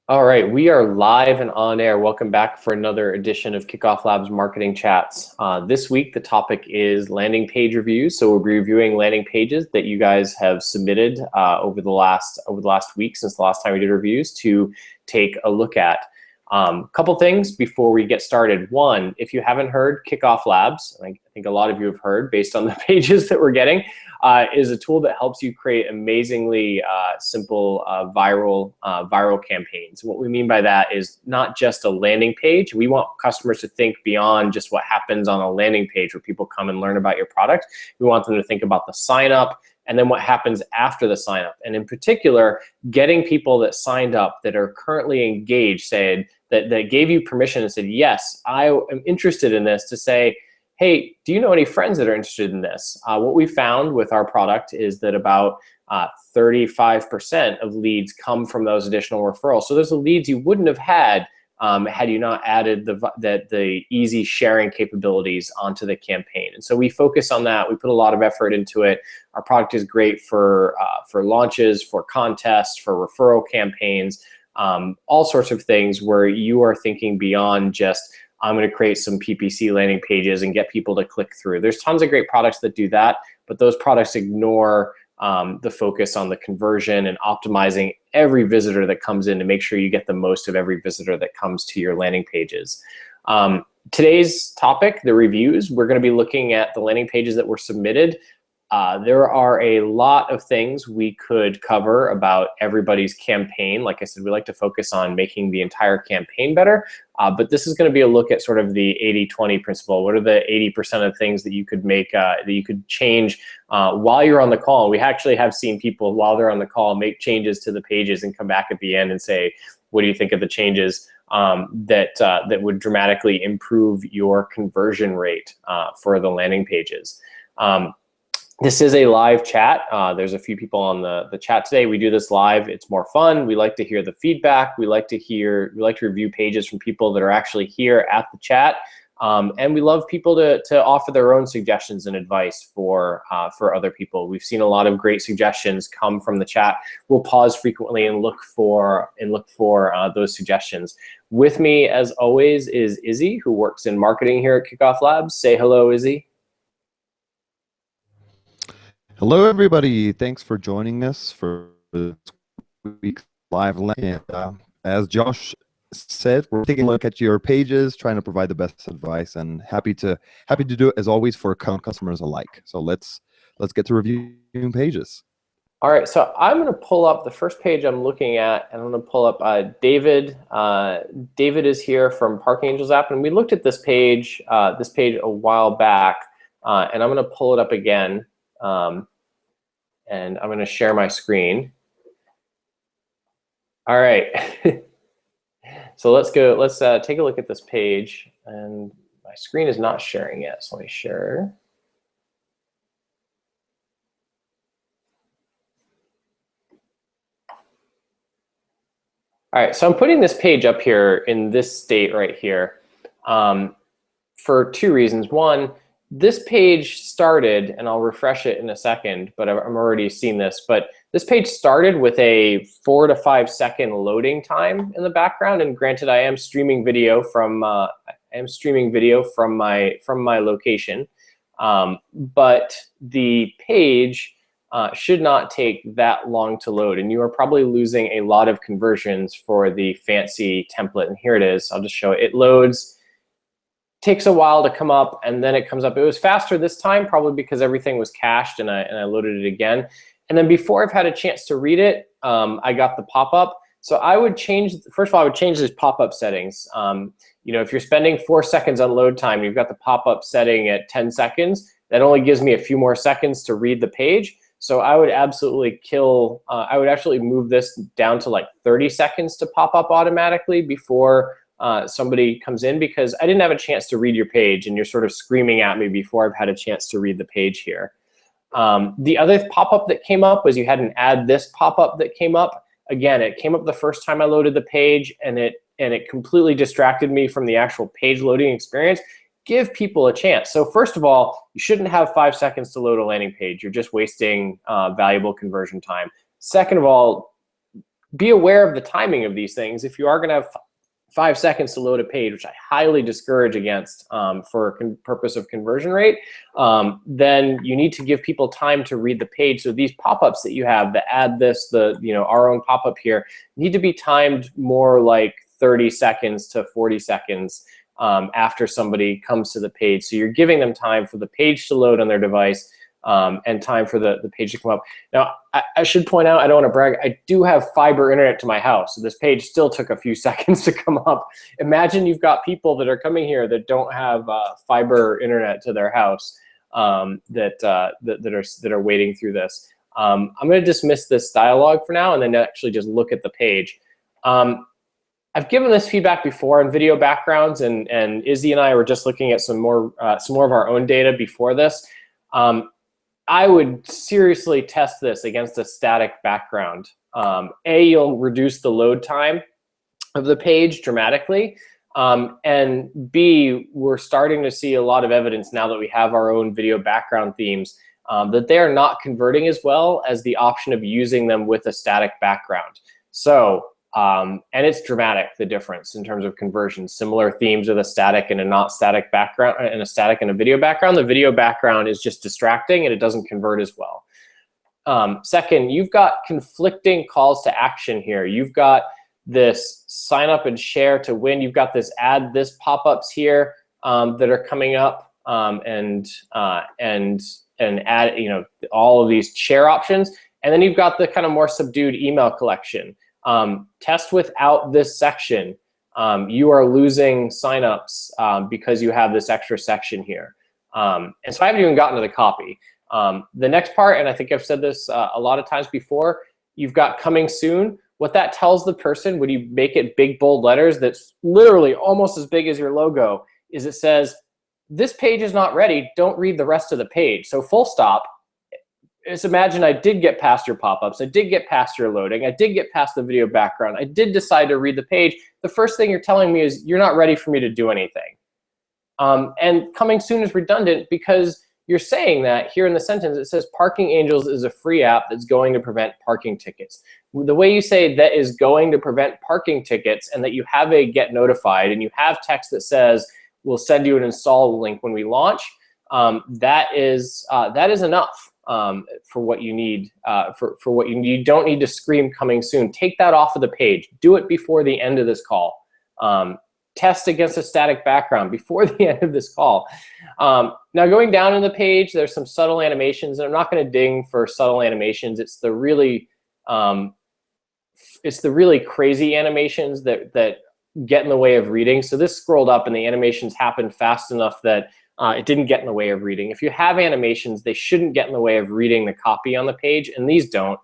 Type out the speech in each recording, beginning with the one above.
All right, we are live and on air. Welcome back for another edition of Kickoff Labs Marketing Chats. This week, the topic is landing page reviews. So we'll be reviewing landing pages that you guys have submitted over the last week since the last time we did reviews to take a look at. Couple things before we get started. One, if you haven't heard, Kickoff Labs, I think a lot of you have heard based on the pages that we're getting, is a tool that helps you create amazingly simple viral campaigns. What we mean by that is not just a landing page. We want customers to think beyond just what happens on a landing page where people come and learn about your product. We want them to think about the sign up and then what happens after the sign up. And in particular, getting people that signed up that are currently engaged, said that gave you permission and said, yes, I am interested in this, to say, hey, do you know any friends that are interested in this? What we found with our product is that about 35% of leads come from those additional referrals. So those are leads you wouldn't have had had you not added the easy sharing capabilities onto the campaign. And so we focus on that. We put a lot of effort into it. Our product is great for launches, for contests, for referral campaigns, all sorts of things where you are thinking beyond just, I'm going to create some PPC landing pages and get people to click through. There's tons of great products that do that, but those products ignore the focus on the conversion and optimizing every visitor that comes in to make sure you get the most of every visitor that comes to your landing pages. Today's topic, the reviews, we're going to be looking at the landing pages that were submitted. There are a lot of things we could cover about everybody's campaign. Like I said, we like to focus on making the entire campaign better, but this is going to be a look at sort of the 80-20 principle. What are the 80% of things that you could make, that you could change while you're on the call? We actually have seen people, while they're on the call, make changes to the pages and come back at the end and say, what do you think of the changes that would dramatically improve your conversion rate for the landing pages? This is a live chat. There's a few people on the chat today. We do this live. It's more fun. We like to hear the feedback. We like to review pages from people that are actually here at the chat. And we love people to offer their own suggestions and advice for other people. We've seen a lot of great suggestions come from the chat. We'll pause frequently and look for those suggestions. With me, as always, is Izzy, who works in marketing here at Kickoff Labs. Say hello, Izzy. Hello, everybody. Thanks for joining us for this week's live. And as Josh said, we're taking a look at your pages, trying to provide the best advice, and happy to do it as always for customers alike. So let's get to reviewing pages. All right, so I'm going to pull up the first page I'm looking at, and I'm going to pull up David. David is here from Parking Angels app, and we looked at this page a while back, and I'm going to pull it up again. And I'm going to share my screen. All right. So let's take a look at this page. And my screen is not sharing yet, so let me share. All right, so I'm putting this page up here in this state right here for two reasons. One, this page started, and I'll refresh it in a second, but I'm already seeing this, but this page started with a 4 to 5 second loading time in the background. And granted, I am streaming video from my location, but the page should not take that long to load, and you are probably losing a lot of conversions for the fancy template. And here it is. I'll just show it. It loads. Takes a while to come up, and then it comes up. It was faster this time, probably because everything was cached, and I loaded it again. And then before I've had a chance to read it, I got the pop-up. So I would change, first of all, I would change these pop-up settings. You know, if you're spending 4 seconds on load time, you've got the pop-up setting at 10 seconds, that only gives me a few more seconds to read the page. So I would absolutely I would actually move this down to like 30 seconds to pop up automatically before somebody comes in, because I didn't have a chance to read your page, and you're sort of screaming at me before I've had a chance to read the page here. The other pop-up that came up was you had an add this pop-up that came up. Again, it came up the first time I loaded the page, and it completely distracted me from the actual page loading experience. Give people a chance. So first of all, you shouldn't have 5 seconds to load a landing page. You're just wasting valuable conversion time. Second of all, be aware of the timing of these things. If you are going to have 5 seconds to load a page, which I highly discourage against for purpose of conversion rate, then you need to give people time to read the page. So these pop-ups that you have, the add this, the our own pop-up here, need to be timed more like 30 seconds to 40 seconds after somebody comes to the page. So you're giving them time for the page to load on their device, and time for the page to come up. Now, I should point out, I don't want to brag, I do have fiber internet to my house, so this page still took a few seconds to come up. Imagine you've got people that are coming here that don't have fiber internet to their house, that are waiting through this. I'm going to dismiss this dialogue for now and then actually just look at the page. I've given this feedback before on video backgrounds, and Izzy and I were just looking at some more of our own data before this. I would seriously test this against a static background. A, you'll reduce the load time of the page dramatically. And B, we're starting to see a lot of evidence now that we have our own video background themes that they are not converting as well as the option of using them with a static background. So, and it's dramatic, the difference in terms of conversion. Similar themes with a static and a not static background, and a static and a video background. The video background is just distracting and it doesn't convert as well. Second, you've got conflicting calls to action here. You've got this sign up and share to win. You've got this add this pop-ups here that are coming up, and add all of these share options. And then you've got the kind of more subdued email collection. Test without this section. You are losing signups because you have this extra section here. And so I haven't even gotten to the copy. The next part, and I think I've said this a lot of times before, you've got coming soon. What that tells the person when you make it big, bold letters that's literally almost as big as your logo is it says, this page is not ready, don't read the rest of the page. So full stop. Just imagine I did get past your pop-ups, I did get past your loading, I did get past the video background, I did decide to read the page. The first thing you're telling me is you're not ready for me to do anything. And coming soon is redundant because you're saying that here in the sentence, it says Parking Angels is a free app that's going to prevent parking tickets. The way you say that is going to prevent parking tickets and that you have a get notified and you have text that says we'll send you an install link when we launch, that is enough. For what you need, for what you need. You don't need to scream coming soon. Take that off of the page. Do it before the end of this call. Test against a static background before the end of this call. Now going down in the page, there's some subtle animations, and I'm not going to ding for subtle animations. It's the really crazy animations that get in the way of reading. So this scrolled up and the animations happened fast enough that it didn't get in the way of reading. If you have animations, they shouldn't get in the way of reading the copy on the page, and these don't.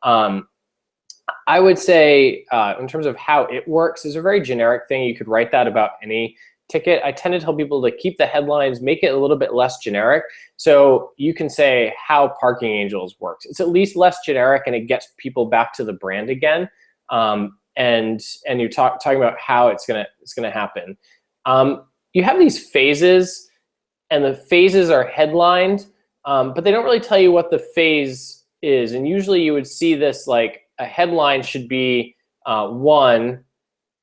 I would say in terms of how it works, is a very generic thing. You could write that about any ticket. I tend to tell people to keep the headlines, make it a little bit less generic. So you can say how Parking Angels works. It's at least less generic and it gets people back to the brand again. And you're talking about how it's gonna happen. You have these phases, and the phases are headlined, but they don't really tell you what the phase is. And usually you would see this like a headline should be one,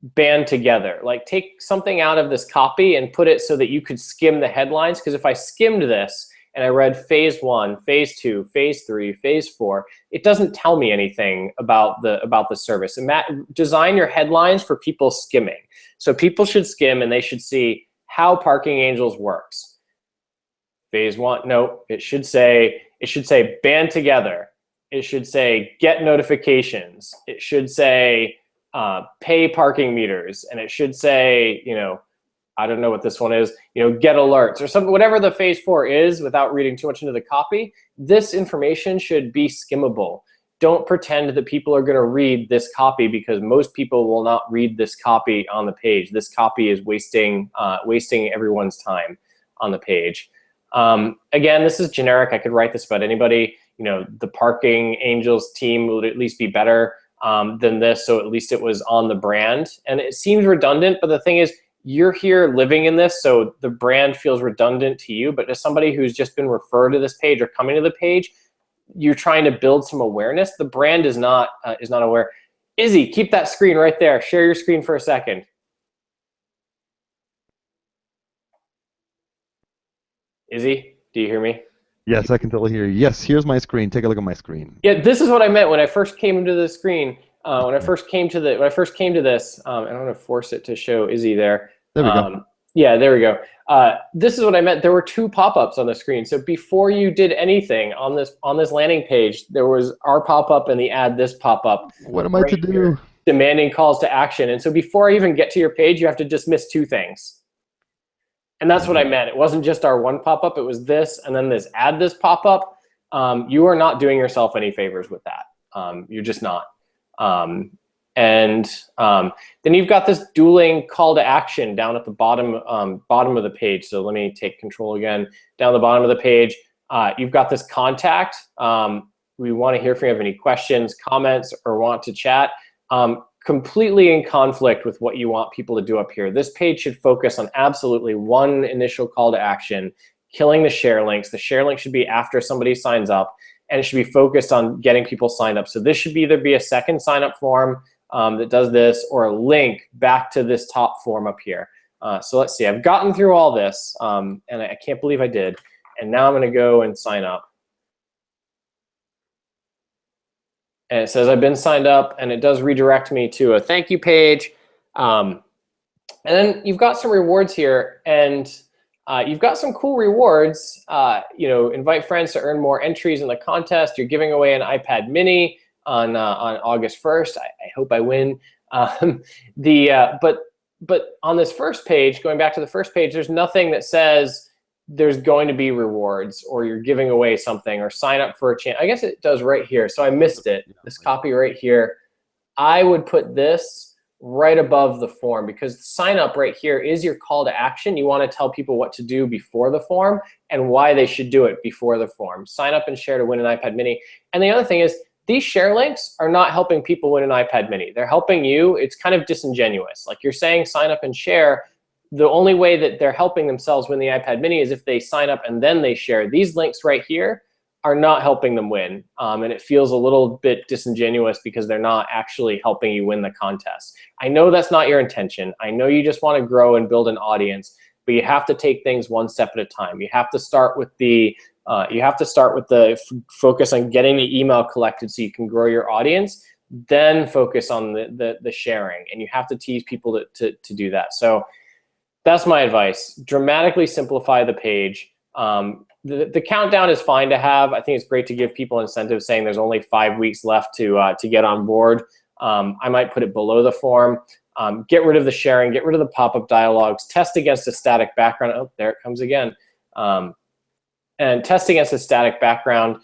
band together. Like take something out of this copy and put it so that you could skim the headlines. Because if I skimmed this and I read phase 1, phase 2, phase 3, phase 4, it doesn't tell me anything about the service. And design your headlines for people skimming. So people should skim and they should see how Parking Angels works. Phase 1, no, it should say band together. It should say get notifications. It should say pay parking meters, and it should say, I don't know what this one is, get alerts or something, whatever the phase 4 is, without reading too much into the copy. This information should be skimmable. Don't pretend that people are going to read this copy, because most people will not read this copy on the page. This copy is wasting everyone's time on the page. Again, this is generic. I could write this about anybody. The Parking Angels team would at least be better than this, so at least it was on the brand. And it seems redundant, but the thing is, you're here living in this, so the brand feels redundant to you. But as somebody who's just been referred to this page or coming to the page, you're trying to build some awareness. The brand is not aware. Izzy, keep that screen right there. Share your screen for a second. Izzy, do you hear me? Yes, I can totally hear you. Yes, here's my screen. Take a look at my screen. Yeah, this is what I meant when I first came to the screen. When I first came to this, and I'm gonna force it to show Izzy there. There we go. Yeah, there we go. This is what I meant. There were two pop-ups on the screen. So before you did anything on this landing page, there was our pop-up and the add this pop-up. What am I to do? Demanding calls to action. And so before I even get to your page, you have to dismiss two things. And that's what I meant. It wasn't just our one pop-up. It was this and then this add this pop-up. You are not doing yourself any favors with that. You're just not. Then you've got this dueling call to action down at the bottom of the page. So let me take control again. Down the bottom of the page, you've got this contact. We want to hear if you have any questions, comments, or want to chat. Completely in conflict with what you want people to do up here. This page should focus on absolutely one initial call to action, killing the share links. The share link should be after somebody signs up, and it should be focused on getting people signed up. So this should either be a second sign up form that does this, or a link back to this top form up here. So let's see, I've gotten through all this, and I can't believe I did. And now I'm gonna go and sign up. And it says I've been signed up, and it does redirect me to a thank you page. And then you've got some rewards here, and you've got some cool rewards. Invite friends to earn more entries in the contest. You're giving away an iPad mini on August 1st. I hope I win. But on this first page, going back to the first page, there's nothing that says there's going to be rewards or you're giving away something or sign up for a chance. I guess it does right here. So I missed it. This copy right here. I would put this right above the form, because sign up right here is your call to action. You want to tell people what to do before the form and why they should do it before the form. Sign up and share to win an iPad mini. And the other thing is, these share links are not helping people win an iPad mini. They're helping you. It's kind of disingenuous. Like, you're saying sign up and share. The only way that they're helping themselves win the iPad mini is if they sign up and then they share. These links right here are not helping them win. And it feels a little bit disingenuous because they're not actually helping you win the contest. I know that's not your intention. I know you just want to grow and build an audience, but you have to take things one step at a time. You have to start with the focus on getting the email collected so you can grow your audience, then focus on the sharing. And you have to tease people to do that. So that's my advice. Dramatically simplify the page. The countdown is fine to have. I think it's great to give people incentives saying there's only 5 weeks left to get on board. I might put it below the form. Get rid of the sharing, get rid of the pop-up dialogues, test against a static background. Oh, there it comes again. And test against a static background.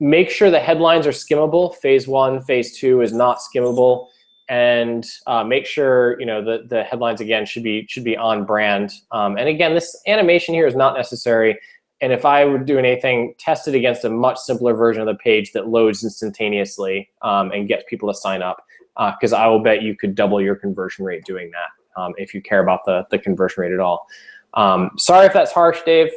Make sure the headlines are skimmable. Phase 1, phase 2 is not skimmable. And make sure the headlines again should be on brand. And again, this animation here is not necessary. And if I were doing anything, test it against a much simpler version of the page that loads instantaneously and gets people to sign up. Because I will bet you could double your conversion rate doing that if you care about the conversion rate at all. Sorry if that's harsh, Dave.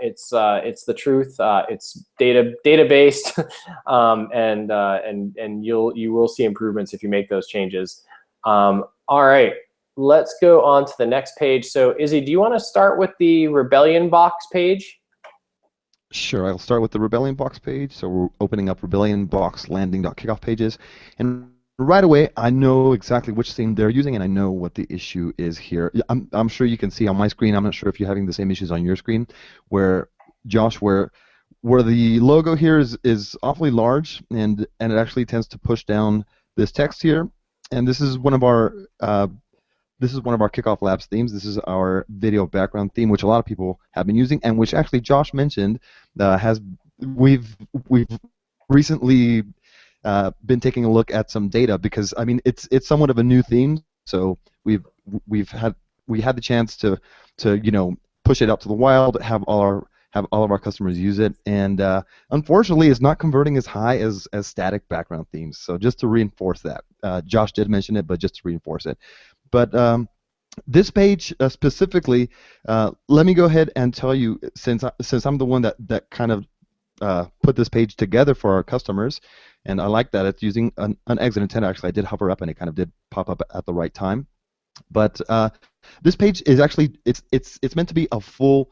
It's the truth. It's data-based, and you will see improvements if you make those changes. All right, let's go on to the next page. So Izzy, do you want to start with the Rebellion box page? Sure, I'll start with the Rebellion box page. So we're opening up Rebellion box landing.kickoff pages, and right away, I know exactly which theme they're using, and I know what the issue is here. I'm sure you can see on my screen. I'm not sure if you're having the same issues on your screen, where Josh, where the logo here is awfully large, and it actually tends to push down this text here. And this is one of our KickoffLabs themes. This is our video background theme, which a lot of people have been using, and which actually Josh mentioned we've recently been taking a look at some data, because I mean it's somewhat of a new theme. So we had the chance to push it out to the wild, have all of our customers use it, and unfortunately it's not converting as high as static background themes. So just to reinforce that, Josh did mention it, but just to reinforce it. But this page specifically, let me go ahead and tell you, since I'm the one that kind of put this page together for our customers, And I like that it's using an exit intent. Actually, I did hover up and it kind of did pop up at the right time. But this page is actually it's meant to be a full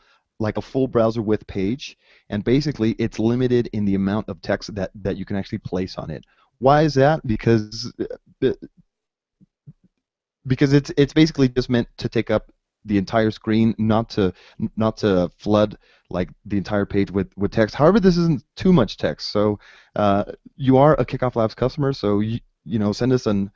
browser width page, and basically it's limited in the amount of text that you can actually place on it. Why is that? Because it's basically just meant to take up the entire screen, not to flood like the entire page with text. However, this isn't too much text. So you are a Kickoff Labs customer, so you know, send us an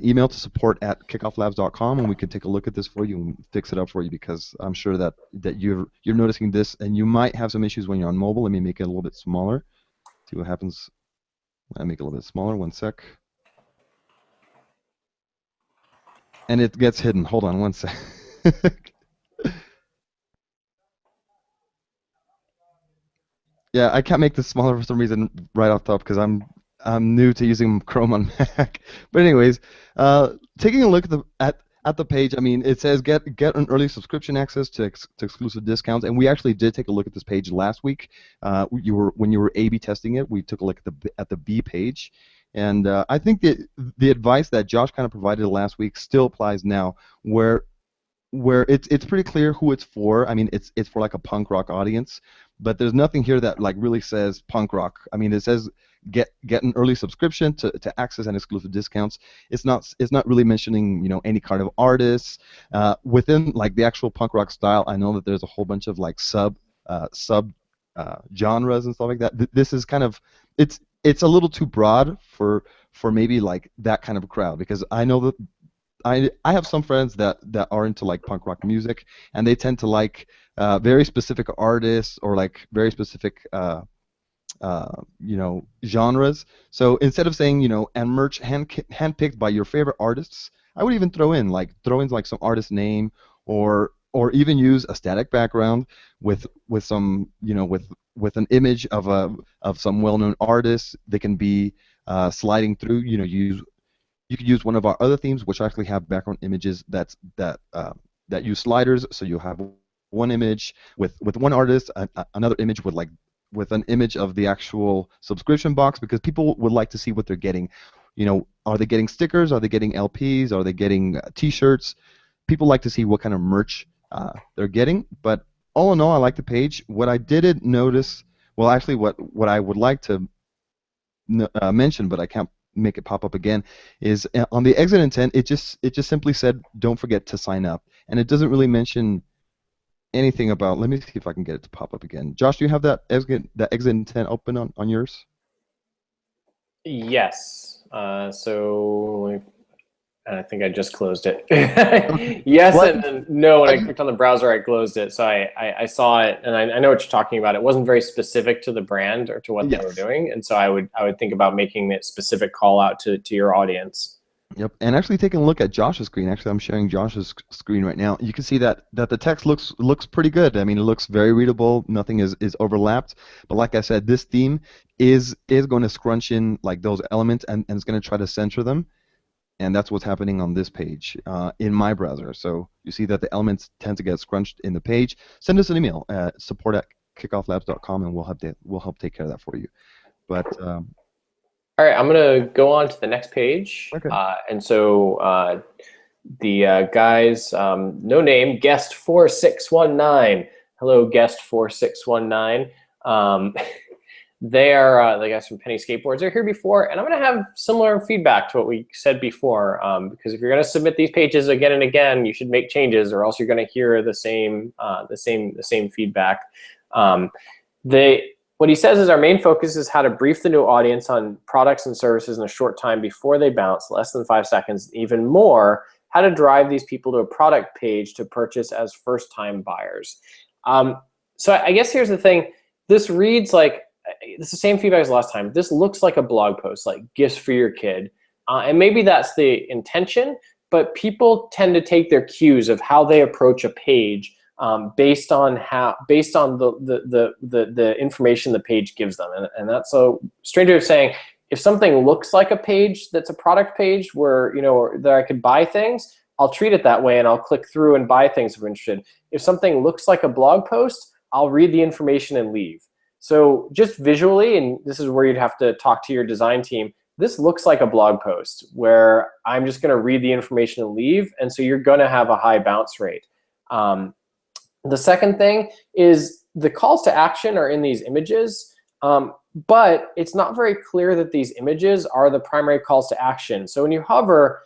email to support@kickofflabs.com, and we can take a look at this for you and fix it up for you, because I'm sure that you're noticing this, and you might have some issues when you're on mobile. Let me make it a little bit smaller. See what happens when I make it a little bit smaller. One sec. And it gets hidden. Hold on one sec. Yeah, I can't make this smaller for some reason right off the top because I'm new to using Chrome on Mac. But anyways, taking a look at the page, I mean, it says get an early subscription access to exclusive discounts, and we actually did take a look at this page last week. When you were A/B testing it, we took a look at the B page, and I think the advice that Josh kind of provided last week still applies now, where it's pretty clear who it's for. I mean, it's for like a punk rock audience, but there's nothing here that like really says punk rock. I mean, it says get an early subscription to access and exclusive discounts. It's not really mentioning, you know, any kind of artists within like the actual punk rock style. I know that there's a whole bunch of like sub genres and stuff like that. This is kind of it's a little too broad for maybe like that kind of a crowd, because I know that I have some friends that are into like punk rock music, and they tend to like very specific artists or like very specific you know, genres. So instead of saying, you know, and merch handpicked by your favorite artists, I would even throw in like some artist name, or even use a static background with some, you know, with an image of some well-known artist. They can be sliding through. You know, you could use one of our other themes, which actually have background images that use sliders. So you have one image with one artist, another image with an image of the actual subscription box, because people would like to see what they're getting. You know, are they getting stickers? Are they getting LPs? Are they getting T-shirts? People like to see what kind of merch they're getting. But all in all, I like the page. What I didn't notice, well, actually, what I would like to mention, but I can't make it pop up again, is on the exit intent, it just simply said don't forget to sign up, and it doesn't really mention anything about. Let me see if I can get it to pop up again. Josh, do you have that exit intent open on yours? Yes. So I think I just closed it. Okay. Yes, Well, and then no. When I clicked on the browser, I closed it. So I saw it, and I know what you're talking about. It wasn't very specific to the brand or to what they were doing, and so I would think about making it specific call out to your audience. Yep, and actually taking a look at Josh's screen. Actually, I'm sharing Josh's screen right now. You can see that the text looks pretty good. I mean, it looks very readable. Nothing is overlapped. But like I said, this theme is going to scrunch in like those elements, and it's going to try to censor them. And that's what's happening on this page in my browser. So you see that the elements tend to get scrunched in the page. Send us an email at support@kickofflabs.com, and we'll help take care of that for you. But all right, I'm gonna go on to the next page. Okay. And so the guys, no name, guest 4619. Hello, guest 4619. They are the guys from Penny Skateboards. They're here before, and I'm going to have similar feedback to what we said before. Because if you're going to submit these pages again and again, you should make changes, or else you're going to hear the same feedback. What he says is our main focus is how to brief the new audience on products and services in a short time before they bounce, less than 5 seconds. Even more, how to drive these people to a product page to purchase as first-time buyers. So I guess here's the thing. This reads like, it's the same feedback as last time. This looks like a blog post, like gifts for your kid. And maybe that's the intention, but people tend to take their cues of how they approach a page based on the information the page gives them. And that's so strange way of saying, if something looks like a page that's a product page where, you know, that I could buy things, I'll treat it that way and I'll click through and buy things if I'm interested. If something looks like a blog post, I'll read the information and leave. So just visually, and this is where you'd have to talk to your design team, this looks like a blog post where I'm just going to read the information and leave, and so you're going to have a high bounce rate. The second thing is the calls to action are in these images, but it's not very clear that these images are the primary calls to action. So when you hover,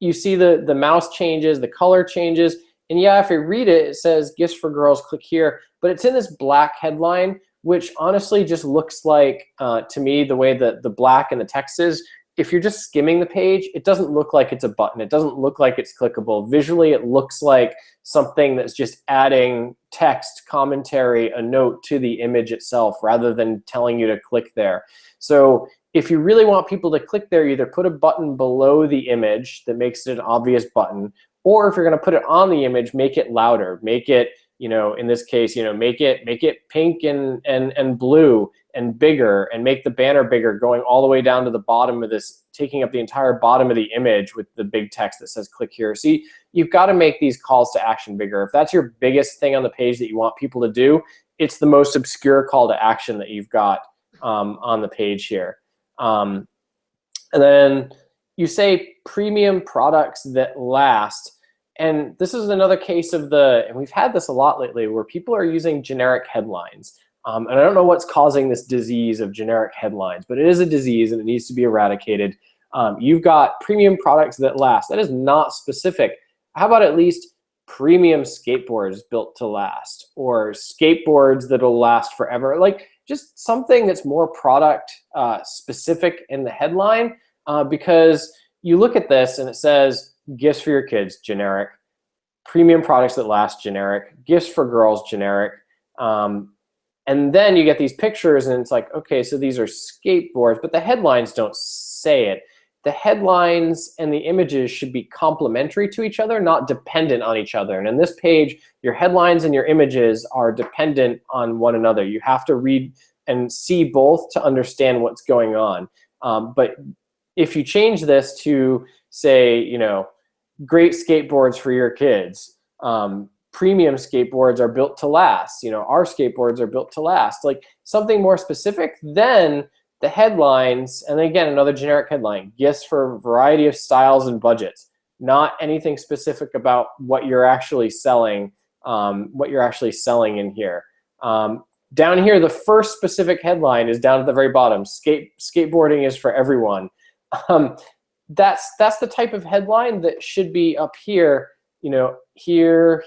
you see the mouse changes, the color changes, and yeah, if you read it, it says gifts for girls, click here, but it's in this black headline, which honestly just looks like, to me, the way that the black and the text is, if you're just skimming the page, it doesn't look like it's a button. It doesn't look like it's clickable. Visually, it looks like something that's just adding text, commentary, a note to the image itself rather than telling you to click there. So if you really want people to click there, either put a button below the image that makes it an obvious button, or if you're going to put it on the image, make it louder. Make it, in this case, make it pink and blue and bigger, and make the banner bigger, going all the way down to the bottom of this, taking up the entire bottom of the image with the big text that says click here. See, you've got to make these calls to action bigger. If that's your biggest thing on the page that you want people to do, it's the most obscure call to action that you've got on the page here. And then you say premium products that last. And this is another case of and we've had this a lot lately, where people are using generic headlines. And I don't know what's causing this disease of generic headlines, but it is a disease and it needs to be eradicated. You've got premium products that last. That is not specific. How about at least premium skateboards built to last, or skateboards that'll last forever? Like just something that's more product specific in the headline, because you look at this and it says gifts for your kids, generic. Premium products that last, generic. Gifts for girls, generic. And then you get these pictures and it's like, okay, so these are skateboards, but the headlines don't say it. The headlines and the images should be complementary to each other, not dependent on each other. And in this page, your headlines and your images are dependent on one another. You have to read and see both to understand what's going on. But if you change this to say, great skateboards for your kids, premium skateboards are built to last, our skateboards are built to last, like something more specific, then the headlines, and again, another generic headline, gifts for a variety of styles and budgets, not anything specific about what you're actually selling, in here. Down here, the first specific headline is down at the very bottom, skateboarding is for everyone. That's the type of headline that should be up here, here,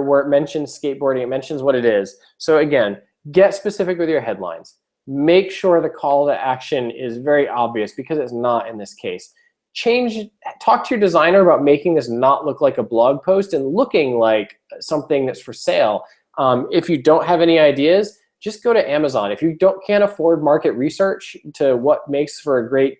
where it mentions skateboarding, it mentions what it is. So again, get specific with your headlines. Make sure the call to action is very obvious, because it's not in this case. Talk to your designer about making this not look like a blog post and looking like something that's for sale. If you don't have any ideas, just go to Amazon. If you can't afford market research to what makes for a great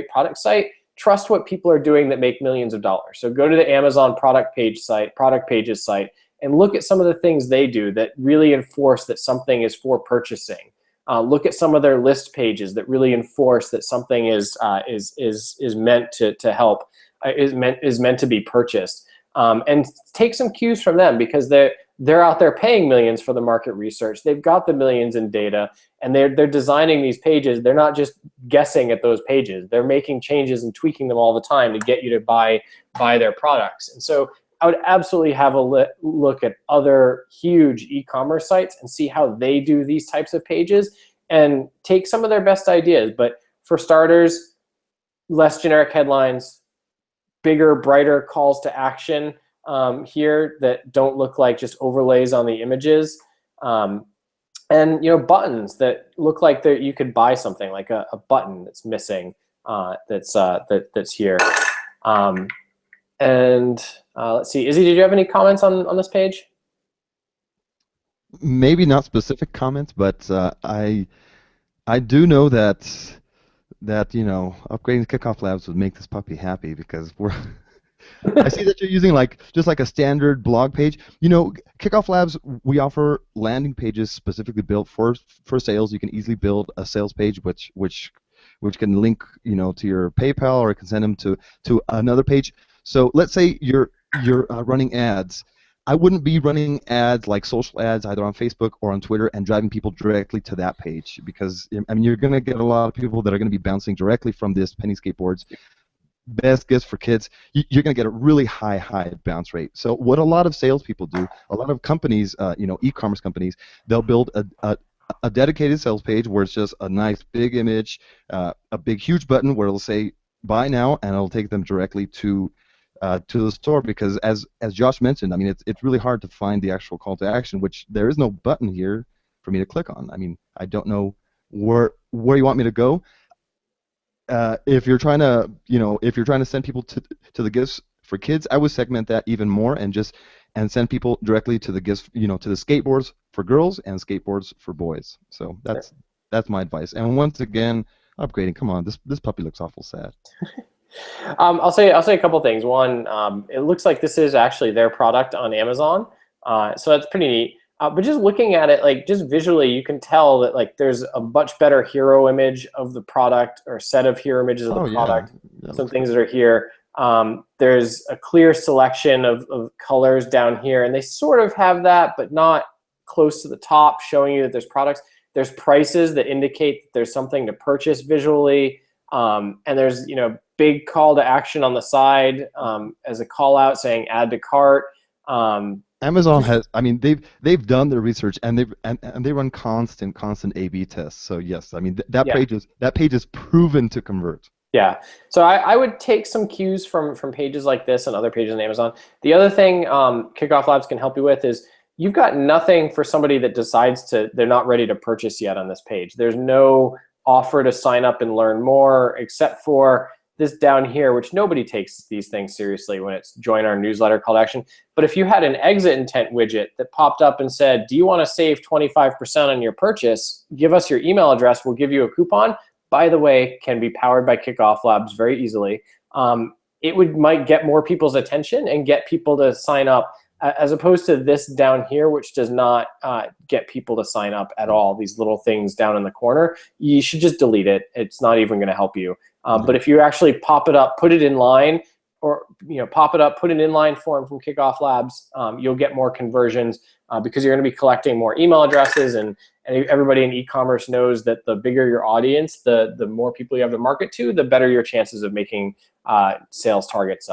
product site, trust what people are doing that make millions of dollars. So go to the Amazon product pages site, and look at some of the things they do that really enforce that something is for purchasing. Look at some of their list pages that really enforce that something is meant to help, is meant to be purchased. And take some cues from them, because they're out there paying millions for the market research. They've got the millions in data, and they're designing these pages. They're not just guessing at those pages. They're making changes and tweaking them all the time to get you to buy their products. And so I would absolutely have a look at other huge e-commerce sites and see how they do these types of pages, and take some of their best ideas. But for starters, less generic headlines, bigger, brighter calls to action here that don't look like just overlays on the images, and buttons that look like that you could buy something, like a button that's missing, that's here. And let's see, Izzy, did you have any comments on this page? Maybe not specific comments, but I do know that upgrading KickoffLabs would make this puppy happy, because I see that you're using just like a standard blog page. KickoffLabs, we offer landing pages specifically built for sales. You can easily build a sales page which can link to your PayPal, or it can send them to another page. So let's say you're running ads. I wouldn't be running ads like social ads either on Facebook or on Twitter and driving people directly to that page, because I mean you're going to get a lot of people that are going to be bouncing directly from this penny skateboards. Best gifts for kids. You're going to get a really high bounce rate. So what a lot of salespeople do, a lot of companies, e-commerce companies, they'll build a dedicated sales page where it's just a nice big image, a big huge button where it'll say buy now, and it'll take them directly to the store, because as Josh mentioned, I mean it's really hard to find the actual call to action, which there is no button here for me to click on. I mean, I don't know where you want me to go. If you're trying to send people to the gifts for kids, I would segment that even more and send people directly to the gifts, to the skateboards for girls and skateboards for boys. So that's my advice. And once again, upgrading. Come on, this puppy looks awful sad. I'll say a couple things. One, it looks like this is actually their product on Amazon, so that's pretty neat. But just looking at it, like just visually, you can tell that like there's a much better hero image of the product, or set of hero images of the product. Yeah, some things that are here. There's a clear selection of colors down here, and they sort of have that, but not close to the top, showing you that there's products. There's prices that indicate that there's something to purchase visually, and there's big call to action on the side as a call out saying add to cart. Amazon has, I mean, they've done their research, and they run constant A/B tests. So yes, I mean that page is proven to convert. Yeah, so I would take some cues from pages like this and other pages on Amazon. The other thing Kickoff Labs can help you with is you've got nothing for somebody that decides they're not ready to purchase yet on this page. There's no offer to sign up and learn more, except for this down here, which nobody takes these things seriously when it's join our newsletter call to action. But if you had an exit intent widget that popped up and said, do you want to save 25% on your purchase? Give us your email address, we'll give you a coupon. By the way, can be powered by Kickoff Labs very easily. It might get more people's attention and get people to sign up, as opposed to this down here, which does not get people to sign up at all. These little things down in the corner, you should just delete it. It's not even going to help you. But if you actually pop it up, put it in line, or pop it up, put an inline form from Kickoff Labs, you'll get more conversions because you're going to be collecting more email addresses, and everybody in e-commerce knows that the bigger your audience, the more people you have to market to, the better your chances of making sales targets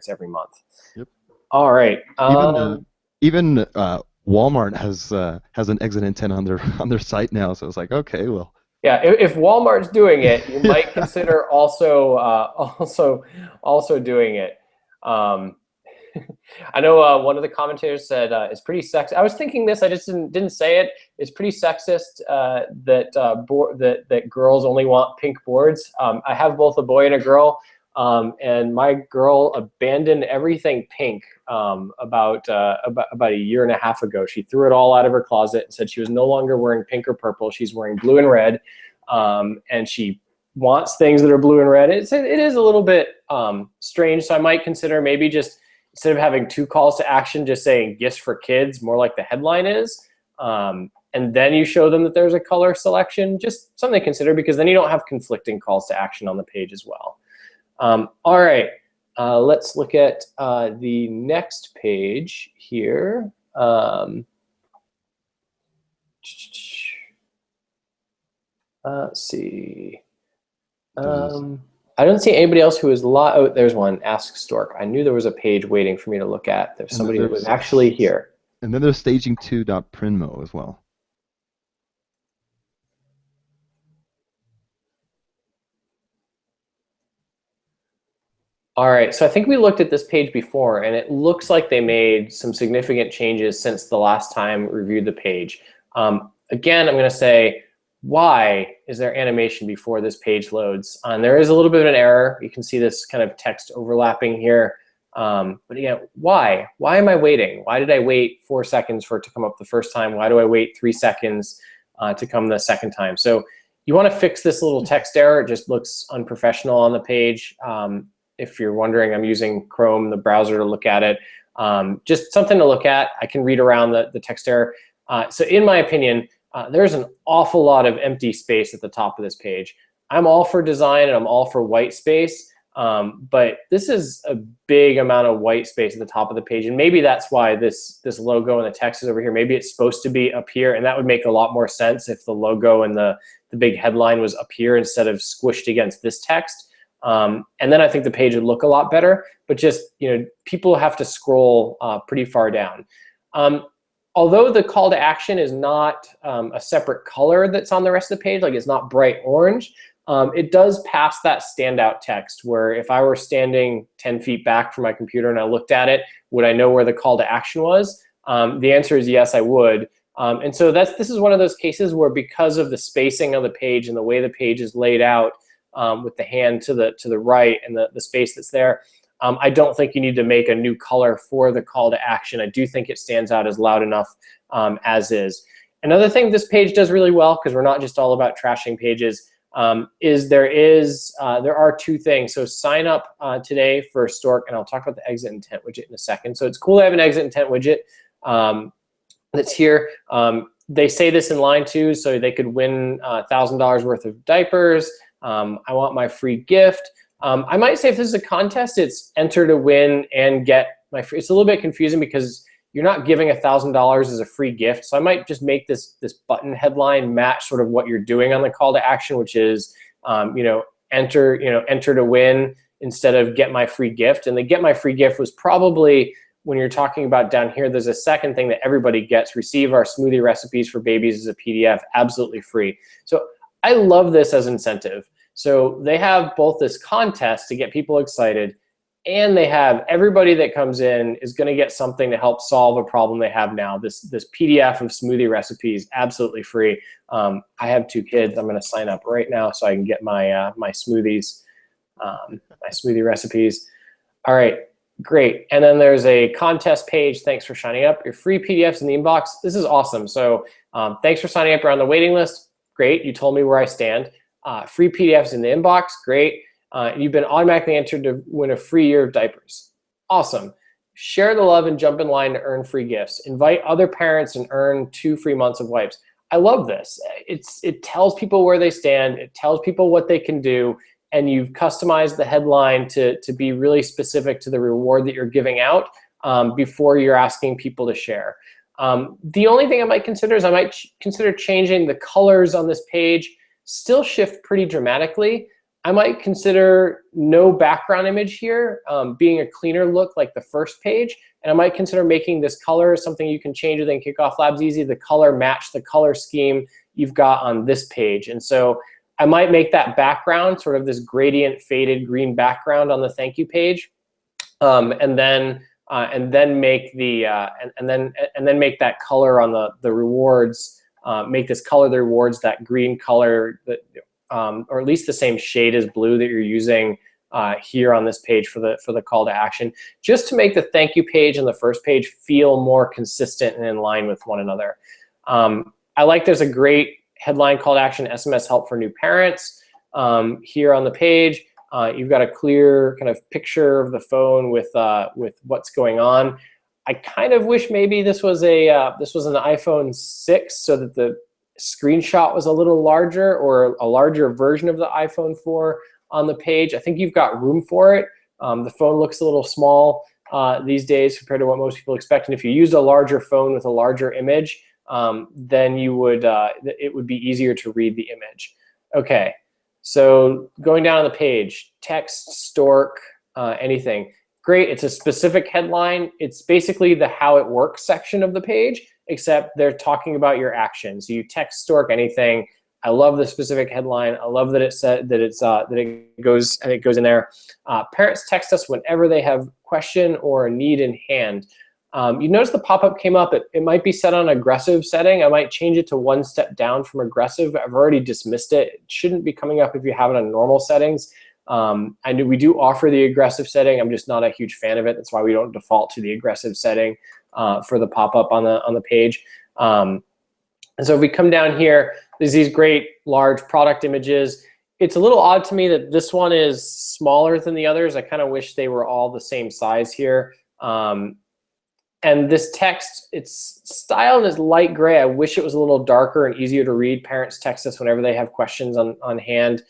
every month. Yep. All right. Even Walmart has an exit intent on their site now, so it's like, okay, well. Yeah, if Walmart's doing it, you might consider also doing it. I know one of the commentators said it's pretty sexist. I was thinking this, I just didn't say it. It's pretty sexist that girls only want pink boards. I have both a boy and a girl, and my girl abandoned everything pink about a year and a half ago. She threw it all out of her closet and said she was no longer wearing pink or purple. She's wearing blue and red, and she wants things that are blue and red. It is a little bit strange, so I might consider maybe just, instead of having 2 calls to action, just saying gifts for kids, more like the headline is, and then you show them that there's a color selection. Just something to consider, because then you don't have conflicting calls to action on the page as well. All right, let's look at the next page here. Let's see. I don't see anybody else who is live. Oh, there's one. Ask Stork. I knew there was a page waiting for me to look at. There's somebody that was actually here. And then there's staging2.primo as well. All right, so I think we looked at this page before, and it looks like they made some significant changes since the last time we reviewed the page. Again, I'm going to say, why is there animation before this page loads? And there is a little bit of an error. You can see this kind of text overlapping here. But again, why? Why am I waiting? Why did I wait 4 seconds for it to come up the first time? Why do I wait 3 seconds to come the second time? So you want to fix this little text error. It just looks unprofessional on the page. If you're wondering, I'm using Chrome, the browser, to look at it. Just something to look at. I can read around the text error. So in my opinion, there's an awful lot of empty space at the top of this page. I'm all for design and I'm all for white space, But this is a big amount of white space at the top of the page, and maybe that's why this logo and the text is over here. Maybe it's supposed to be up here, and that would make a lot more sense if the logo and the big headline was up here instead of squished against this text. And then I think the page would look a lot better, but just, people have to scroll pretty far down. Although the call to action is not a separate color that's on the rest of the page, like it's not bright orange, it does pass that standout text where if I were standing 10 feet back from my computer and I looked at it, would I know where the call to action was? The answer is yes, I would. And so this is one of those cases where, because of the spacing of the page and the way the page is laid out, with the hand to the right and the space that's there, I don't think you need to make a new color for the call to action. I do think it stands out as loud enough as is. Another thing this page does really well, because we're not just all about trashing pages, is there are two things. So sign up today for Stork, and I'll talk about the exit intent widget in a second. So it's cool to have an exit intent widget that's here. They say this in line too, so they could win $1,000 worth of diapers. I want my free gift. I might say if this is a contest, it's enter to win and get my free. It's a little bit confusing because you're not giving $1,000 as a free gift. So I might just make this button headline match sort of what you're doing on the call to action, which is enter to win instead of get my free gift. And the get my free gift was probably, when you're talking about down here, there's a second thing that everybody gets: receive our smoothie recipes for babies as a PDF, absolutely free. So I love this as incentive. So they have both this contest to get people excited, and they have everybody that comes in is going to get something to help solve a problem they have now. This PDF of smoothie recipes, absolutely free. I have 2 kids. I'm going to sign up right now so I can get my my smoothies, my smoothie recipes. All right, great. And then there's a contest page. Thanks for signing up. Your free PDFs in the inbox. This is awesome. So thanks for signing up. You're on the waiting list. Great. You told me where I stand. Free PDFs in the inbox. Great. You've been automatically entered to win a free year of diapers. Awesome. Share the love and jump in line to earn free gifts. Invite other parents and earn 2 free months of wipes. I love this. It tells people where they stand. It tells people what they can do. And you've customized the headline to be really specific to the reward that you're giving out before you're asking people to share. The only thing I might consider is I might consider changing the colors on this page. Still shift pretty dramatically. I might consider no background image here, being a cleaner look like the first page. And I might consider making this color something you can change within KickoffLabs easy. The color match the color scheme you've got on this page. And so I might make that background sort of this gradient faded green background on the thank you page, and then make the and then make that color on the rewards. Make this color the rewards that green color, that or at least the same shade as blue that you're using here on this page for the call to action, just to make the thank you page and the first page feel more consistent and in line with one another. I like there's a great headline call to action: SMS help for new parents. Here on the page, you've got a clear kind of picture of the phone with what's going on. I kind of wish maybe this was an iPhone 6 so that the screenshot was a little larger, or a larger version of the iPhone 4 on the page. I think you've got room for it. The phone looks a little small these days compared to what most people expect. And if you used a larger phone with a larger image, then it would be easier to read the image. Okay, so going down on the page, text, stork, anything. Great, it's a specific headline. It's basically the how it works section of the page, except they're talking about your action. So you text stork anything. I love the specific headline. I love that it said that it goes in there. Parents text us whenever they have question or a need in hand. You notice the pop-up came up. It might be set on aggressive setting. I might change it to 1 step down from aggressive. I've already dismissed it. It shouldn't be coming up if you have it on normal settings. I know we do offer the aggressive setting. I'm just not a huge fan of it. That's why we don't default to the aggressive setting for the pop-up on the page. And so if we come down here, there's these great large product images. It's a little odd to me that this one is smaller than the others. I kind of wish they were all the same size here. And this text, it's styled as light gray. I wish it was a little darker and easier to read. Parents text us whenever they have questions on hand.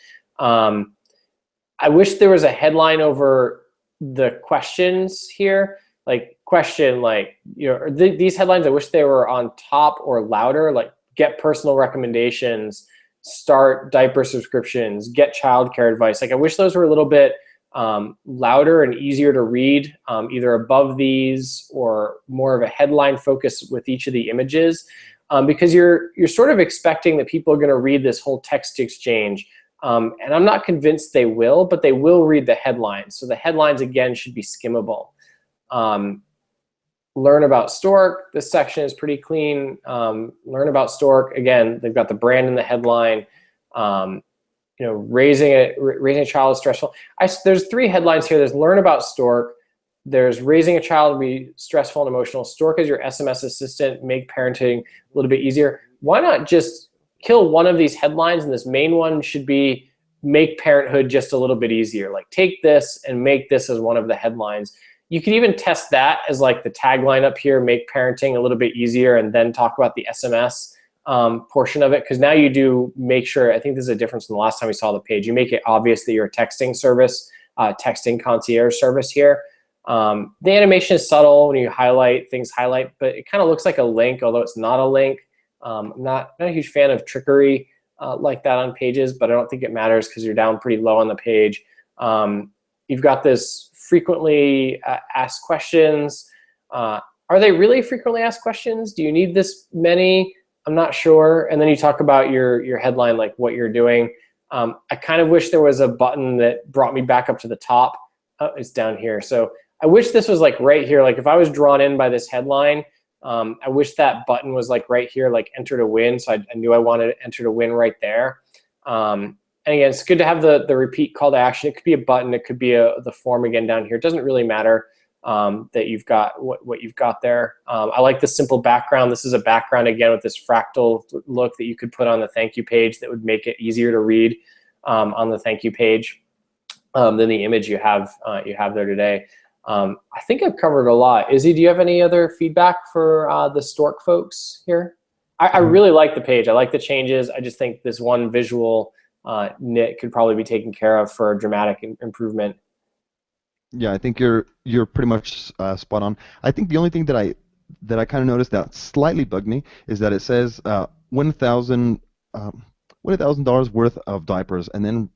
I wish there was a headline over the questions here, like question, like, you know, these headlines, I wish they were on top or louder, like get personal recommendations, start diaper subscriptions, get childcare advice. Like I wish those were a little bit louder and easier to read, either above these or more of a headline focus with each of the images, because you're sort of expecting that people are going to read this whole text exchange. And I'm not convinced they will, but they will read the headlines. So the headlines, again, should be skimmable. Learn about Stork. This section is pretty clean. Learn about Stork. Again, they've got the brand in the headline. You know, raising a child is stressful. There's 3 headlines here. There's learn about Stork. There's raising a child will be stressful and emotional. Stork is your SMS assistant. Make parenting a little bit easier. Why not just kill one of these headlines, and this main one should be make parenthood just a little bit easier. Like take this and make this as one of the headlines. You could even test that as like the tagline up here, make parenting a little bit easier, and then talk about the SMS portion of it. Because now you do make sure, I think this is a difference from the last time we saw the page, you make it obvious that you're a texting service, texting concierge service here. The animation is subtle when you highlight, things highlight, but it kind of looks like a link, although it's not a link. I'm not a huge fan of trickery like that on pages, but I don't think it matters because you're down pretty low on the page. You've got this frequently asked questions. Are they really frequently asked questions? Do you need this many? I'm not sure. And then you talk about your headline, like what you're doing. I kind of wish there was a button that brought me back up to the top. Oh, it's down here. So I wish this was like right here. Like if I was drawn in by this headline, I wish that button was like right here, like enter to win. So I knew I wanted to enter to win right there. And again, it's good to have the repeat call to action. It could be a button. It could be the form again down here. It doesn't really matter that you've got what you've got there. I like the simple background. This is a background again with this fractal look that you could put on the thank you page that would make it easier to read on the thank you page than the image you have there today. I think I've covered a lot. Izzy, do you have any other feedback for the Stork folks here? I really like the page. I like the changes. I just think this one visual nit could probably be taken care of for a dramatic improvement. Yeah, I think you're pretty much spot on. I think the only thing that I kind of noticed that slightly bugged me is that it says $1,000 worth of diapers, and then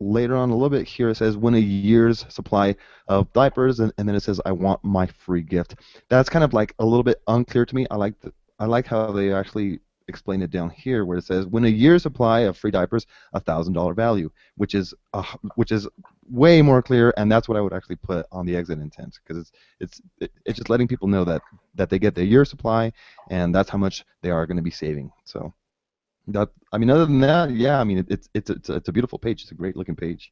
later on a little bit here it says win a year's supply of diapers, and then it says I want my free gift. That's kind of like a little bit unclear to me. I like how they actually explain it down here where it says win a year's supply of free diapers, $1,000 value, which is way more clear, and that's what I would actually put on the exit intent, because it's just letting people know that they get their year supply, and that's how much they are going to be saving. So that, I mean, other than that, yeah, I mean, it's a beautiful page. It's a great looking page.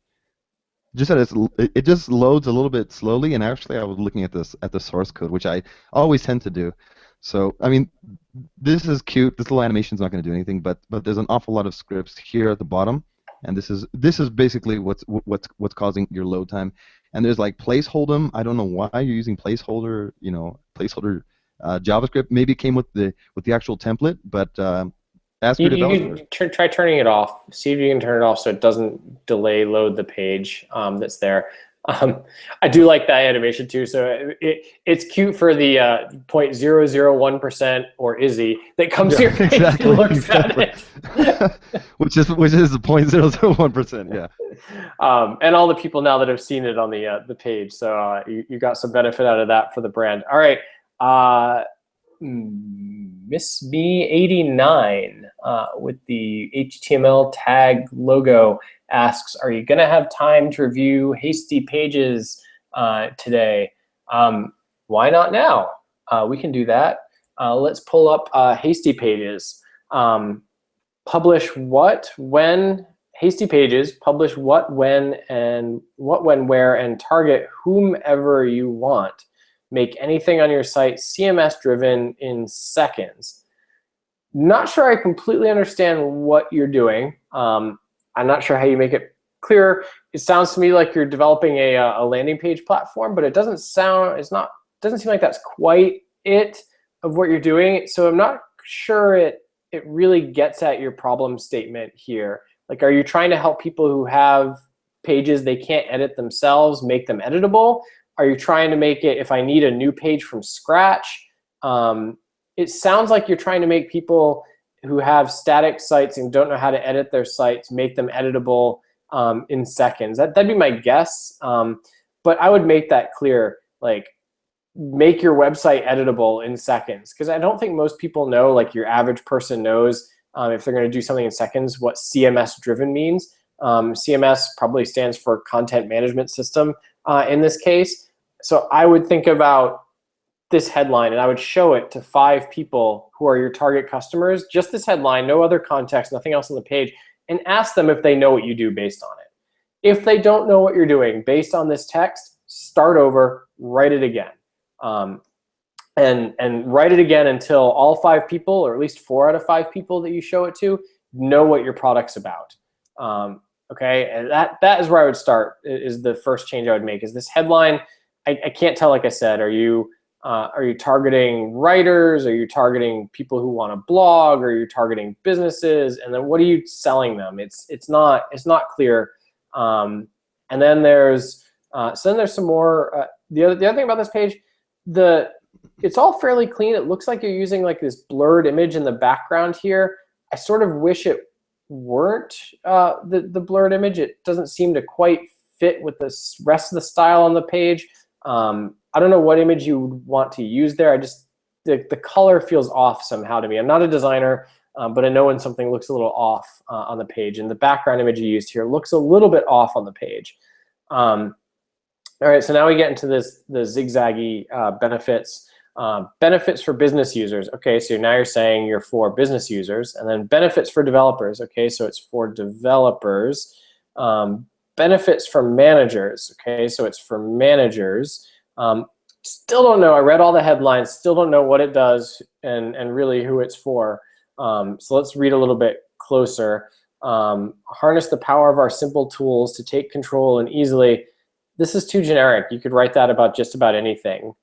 Just that it just loads a little bit slowly, and actually I was looking at the source code, which I always tend to do. So I mean, this is cute. This little animation's not going to do anything, but there's an awful lot of scripts here at the bottom, and this is basically what's causing your load time. And there's like placeholder. I don't know why you're using placeholder. You know, placeholder JavaScript. Maybe it came with the actual template, but ask your developers. You can try turning it off. See if you can turn it off so it doesn't delay load the page that's there. I do like that animation too. So it's cute for the 0.001% or Izzy that comes to your page and looks at it. which is the 0.001%. Yeah. And all the people now that have seen it on the page. So you got some benefit out of that for the brand. All right. Miss B89 with the HTML tag logo asks, are you going to have time to review Hasty Pages today? Why not now? We can do that. Let's pull up Hasty Pages. Publish what, when, Hasty Pages, publish what, when, where, and target whomever you want. Make anything on your site CMS driven in seconds. Not sure I completely understand what you're doing. I'm not sure how you make it clearer. It sounds to me like you're developing a landing page platform, but it doesn't seem like that's quite it of what you're doing. So I'm not sure it really gets at your problem statement here. Like, are you trying to help people who have pages they can't edit themselves, make them editable? Are you trying to make it, if I need a new page from scratch? It sounds like you're trying to make people who have static sites and don't know how to edit their sites, make them editable in seconds. That'd be my guess. But I would make that clear, like, make your website editable in seconds, because I don't think most people know, like your average person knows if they're going to do something in seconds, what CMS driven means. CMS probably stands for Content Management System in this case. So I would think about this headline and I would show it to 5 people who are your target customers, just this headline, no other context, nothing else on the page, and ask them if they know what you do based on it. If they don't know what you're doing based on this text, start over, write it again. And write it again until all 5 people, or at least 4 out of 5 people that you show it to, know what your product's about. Okay, and that is where I would start, is the first change I would make, is this headline. I can't tell, like I said, are you targeting writers? Are you targeting people who want to blog? Are you targeting businesses? And then what are you selling them? It's not clear. And then there's some more. The other thing about this page, it's all fairly clean. It looks like you're using like this blurred image in the background here. I sort of wish it weren't the blurred image. It doesn't seem to quite fit with the rest of the style on the page. I don't know what image you would want to use there. The color feels off somehow to me. I'm not a designer, but I know when something looks a little off on the page. And the background image you used here looks a little bit off on the page. All right, so now we get into the zigzaggy benefits. Benefits for business users. Okay, so now you're saying you're for business users. And then benefits for developers. Okay, so it's for developers. Benefits for managers. Okay, so it's for managers. Still don't know. I read all the headlines. Still don't know what it does and really who it's for. So let's read a little bit closer. Harness the power of our simple tools to take control and easily. This is too generic. You could write that about just about anything.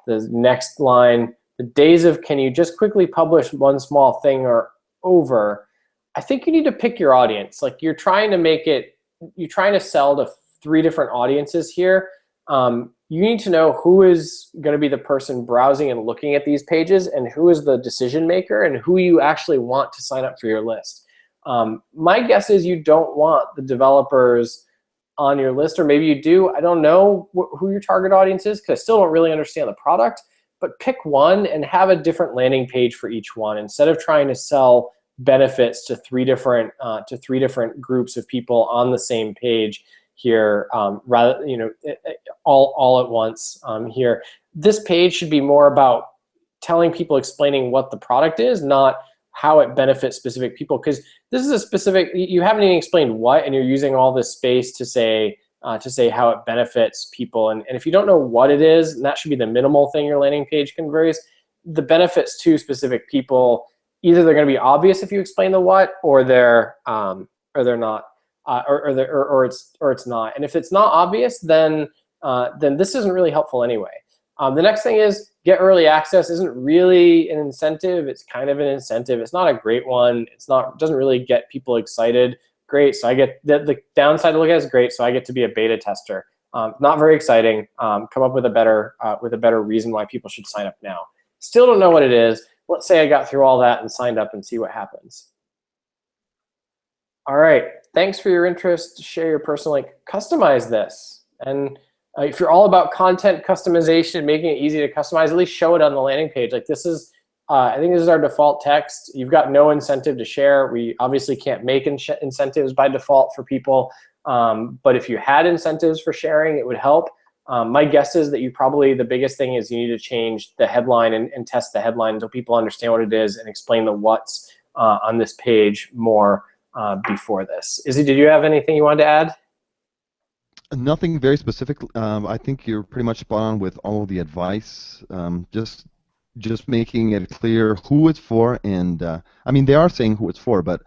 The next line, the days of can you just quickly publish one small thing are over. I think you need to pick your audience. Like you're trying to sell to 3 different audiences here. You need to know who is going to be the person browsing and looking at these pages, and who is the decision maker, and who you actually want to sign up for your list. My guess is you don't want the developers on your list, or maybe you do. I don't know who your target audience is, because I still don't really understand the product, but pick one and have a different landing page for each one, instead of trying to sell benefits to 3 different groups of people on the same page here, rather, all at once here. This page should be more about telling people, explaining what the product is, not how it benefits specific people, because this is a specific, you haven't even explained what, and you're using all this space to say how it benefits people. And if you don't know what it is, and that should be the minimal thing your landing page conveys, the benefits to specific people, either they're going to be obvious if you explain the what, or they're not, or it's not. And if it's not obvious, then this isn't really helpful anyway. The next thing is, get early access isn't really an incentive. It's kind of an incentive. It's not a great one. It doesn't really get people excited. Great, so I get the downside to look at is great, so I get to be a beta tester. Not very exciting. Come up with a better reason why people should sign up now. Still don't know what it is. Let's say I got through all that and signed up and see what happens. All right, thanks for your interest. Share your personal link. Customize this. And if you're all about content customization, making it easy to customize, at least show it on the landing page. Like this is, I think this is our default text. You've got no incentive to share. We obviously can't make incentives by default for people. But if you had incentives for sharing, it would help. My guess is that the biggest thing is you need to change the headline and test the headline until people understand what it is, and explain the what's on this page more before this. Izzy, did you have anything you wanted to add? Nothing very specific. I think you're pretty much spot on with all of the advice. Just making it clear who it's for, and I mean they are saying who it's for, but